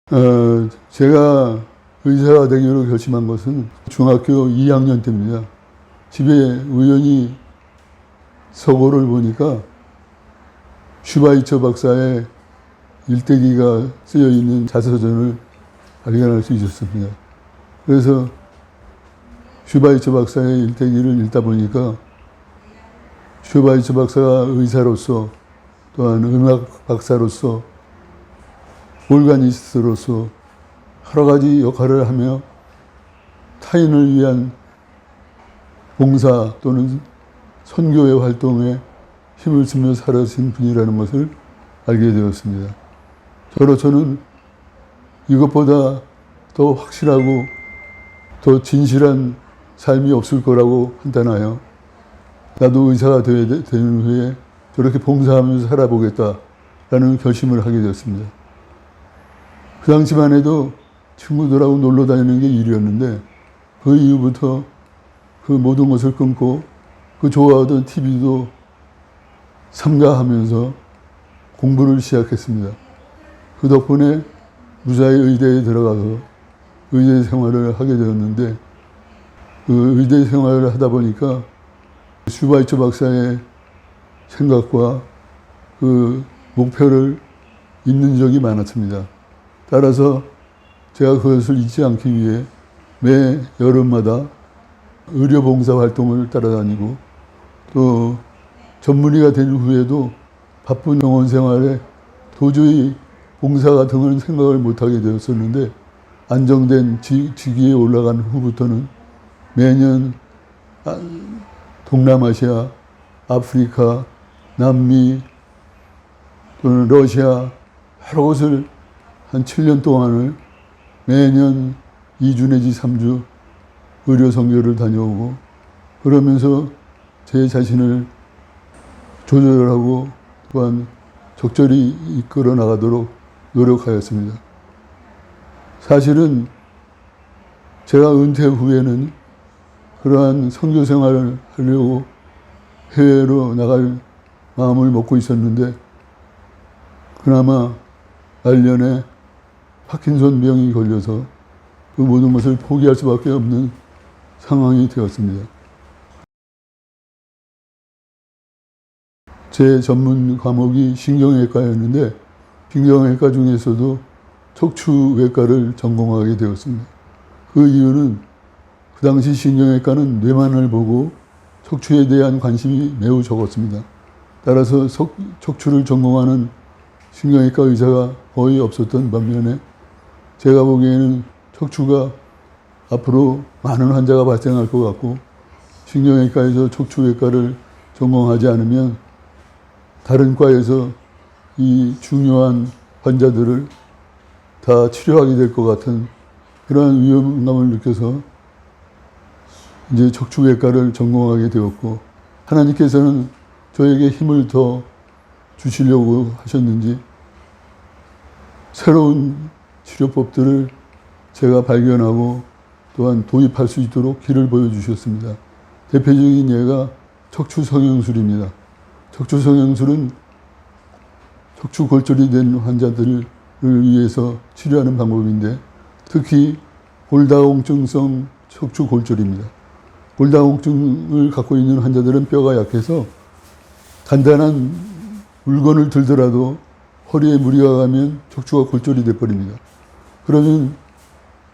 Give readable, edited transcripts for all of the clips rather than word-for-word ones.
제가 의사가 되기로 결심한 것은 중학교 2학년 때입니다. 집에 우연히 서고를 보니까 슈바이처 박사의 일대기가 쓰여 있는 자서전을 발견할 수 있었습니다. 그래서 슈바이처 박사의 일대기를 읽다 보니까 슈바이처 박사가 의사로서 또한 음악 박사로서 올가니스트로서 여러 가지 역할을 하며 타인을 위한 봉사 또는 선교의 활동에 힘을 쓰며 살아신 분이라는 것을 알게 되었습니다. 저로서는 이것보다 더 확실하고 더 진실한 삶이 없을 거라고 판단하여 나도 의사가 되는 후에 저렇게 봉사하면서 살아보겠다라는 결심을 하게 되었습니다. 그 당시만 해도 친구들하고 놀러 다니는 게 일이었는데 그 이후부터 그 모든 것을 끊고 그 좋아하던 TV도 삼가하면서 공부를 시작했습니다. 그 덕분에 무사히 의대에 들어가서 의대 생활을 하게 되었는데 그 의대 생활을 하다 보니까 슈바이처 박사의 생각과 그 목표를 잊는 적이 많았습니다. 따라서 제가 그것을 잊지 않기 위해 매 여름마다 의료봉사 활동을 따라다니고 또 전문의가 된 후에도 바쁜 병원 생활에 도저히 봉사 같은 걸 생각을 못하게 되었었는데 안정된 직위에 올라간 후부터는 매년 동남아시아, 아프리카, 남미 또는 러시아 여러 곳을 한 7년 동안을 매년 2주 내지 3주 의료 선교를 다녀오고 그러면서 제 자신을 조절하고 또한 적절히 이끌어 나가도록 노력하였습니다. 사실은 제가 은퇴 후에는 그러한 선교 생활을 하려고 해외로 나갈 마음을 먹고 있었는데 그나마 말년에 파킨슨 병이 걸려서 그 모든 것을 포기할 수밖에 없는 상황이 되었습니다. 제 전문 과목이 신경외과였는데 신경외과 중에서도 척추외과를 전공하게 되었습니다. 그 이유는 그 당시 신경외과는 뇌만을 보고 척추에 대한 관심이 매우 적었습니다. 따라서 척추를 전공하는 신경외과 의사가 거의 없었던 반면에 제가 보기에는 척추가 앞으로 많은 환자가 발생할 것 같고 신경외과에서 척추외과를 전공하지 않으면 다른 과에서 이 중요한 환자들을 다 치료하게 될 것 같은 그러한 위험감을 느껴서 이제 척추외과를 전공하게 되었고 하나님께서는 저에게 힘을 더 주시려고 하셨는지 새로운 치료법들을 제가 발견하고 또한 도입할 수 있도록 길을 보여주셨습니다. 대표적인 예가 척추성형술입니다. 척추성형술은 척추골절이 된 환자들을 위해서 치료하는 방법인데 특히 골다공증성 척추골절입니다. 골다공증을 갖고 있는 환자들은 뼈가 약해서 간단한 물건을 들더라도 허리에 무리가 가면 척추가 골절이 돼버립니다. 그러면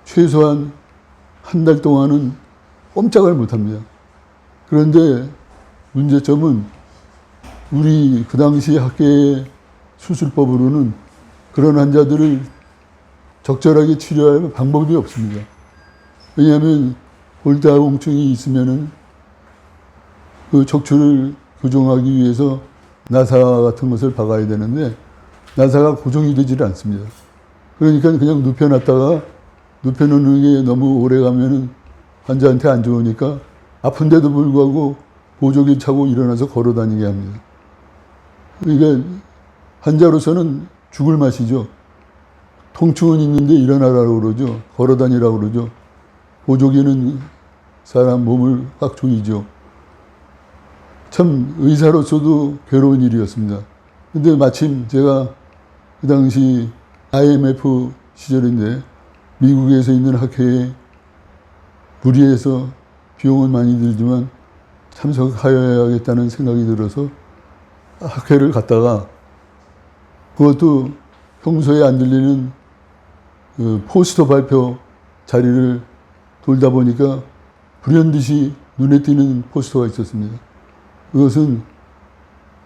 최소한 한 달 동안은 꼼짝을 못합니다. 그런데 문제점은 우리 그 당시 학계의 수술법으로는 그런 환자들을 적절하게 치료할 방법이 없습니다. 왜냐하면 골다공증이 있으면은 그 척추를 교정하기 위해서 나사 같은 것을 박아야 되는데 나사가 고정이 되질 않습니다. 그러니까 그냥 눕혀놨다가 눕혀놓는 게 너무 오래 가면은 환자한테 안 좋으니까 아픈데도 불구하고 보조기 차고 일어나서 걸어 다니게 합니다. 그러니까 환자로서는 죽을 맛이죠. 통증은 있는데 일어나라고 그러죠. 걸어 다니라고 그러죠. 보조기는 사람 몸을 확 조이죠. 참 의사로서도 괴로운 일이었습니다. 근데 마침 제가 그 당시 IMF 시절인데 미국에서 있는 학회에 무리해서 비용은 많이 들지만 참석하여야겠다는 생각이 들어서 학회를 갔다가 그것도 평소에 안 들리는 포스터 발표 자리를 돌다 보니까 불현듯이 눈에 띄는 포스터가 있었습니다. 그것은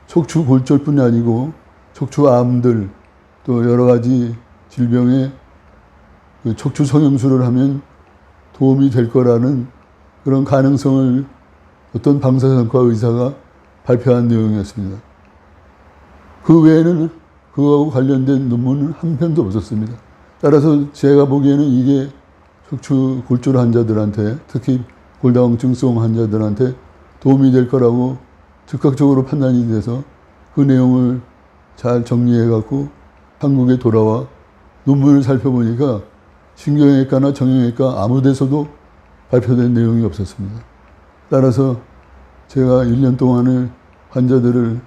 척추골절뿐이 아니고 척추암들 또 여러 가지 질병에 척추 성형술을 하면 도움이 될 거라는 그런 가능성을 어떤 방사선과 의사가 발표한 내용이었습니다. 그 외에는 그거하고 관련된 논문은 한 편도 없었습니다. 따라서 제가 보기에는 이게 척추 골절 환자들한테, 특히 골다공증성 환자들한테 도움이 될 거라고 즉각적으로 판단이 돼서 그 내용을 잘 정리해 갖고 한국에 돌아와 논문을 살펴보니까 신경외과나 정형외과 아무 데서도 발표된 내용이 없었습니다. 따라서 제가 1년 동안을 환자들을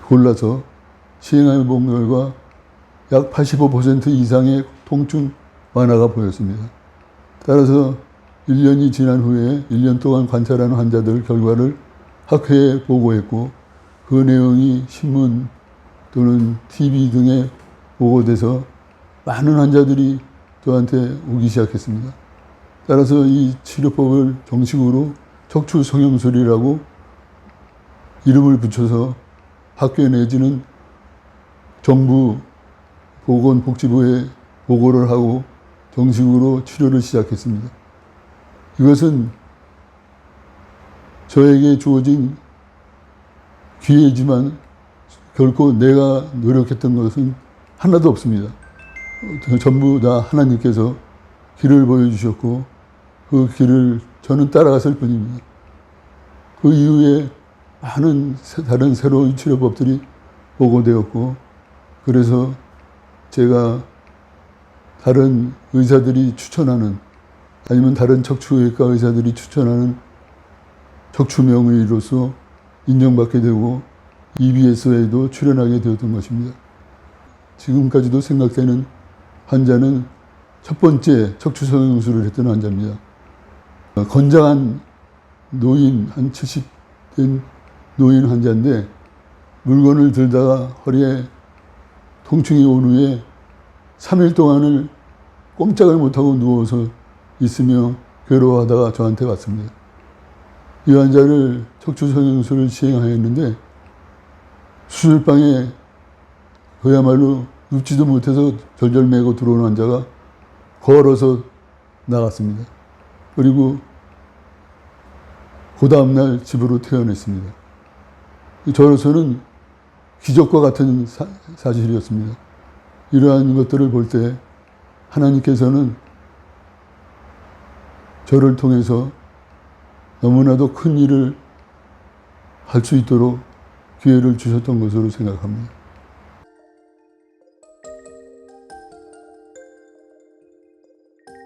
골라서 시행해 본 결과 약 85% 이상의 통증 완화가 보였습니다. 따라서 1년이 지난 후에 1년 동안 관찰한 환자들 결과를 학회에 보고했고 그 내용이 신문 또는 TV 등에 보고돼서 많은 환자들이 저한테 오기 시작했습니다. 따라서 이 치료법을 정식으로 척추 성형술이라고 이름을 붙여서 학교 내지는 정부 보건복지부에 보고를 하고 정식으로 치료를 시작했습니다. 이것은 저에게 주어진 기회지만 결코 내가 노력했던 것은 하나도 없습니다. 전부 다 하나님께서 길을 보여주셨고 그 길을 저는 따라갔을 뿐입니다. 그 이후에 많은 다른 새로운 치료법들이 보고되었고 그래서 제가 다른 의사들이 추천하는 아니면 다른 척추외과 의사들이 추천하는 척추명의로서 인정받게 되고 EBS에도 출연하게 되었던 것입니다. 지금까지도 생각되는 환자는 첫 번째 척추성형술을 했던 환자입니다. 건장한 노인, 한 70 된 노인 환자인데 물건을 들다가 허리에 통증이 온 후에 3일 동안을 꼼짝을 못하고 누워서 있으며 괴로워하다가 저한테 왔습니다. 이 환자를 척추성형술을 시행하였는데 수술방에 그야말로 눕지도 못해서 절절매고 들어오는 환자가 걸어서 나갔습니다. 그리고 그 다음날 집으로 퇴원했습니다. 저로서는 기적과 같은 사실이었습니다. 이러한 것들을 볼 때 하나님께서는 저를 통해서 너무나도 큰 일을 할 수 있도록 기회를 주셨던 것으로 생각합니다.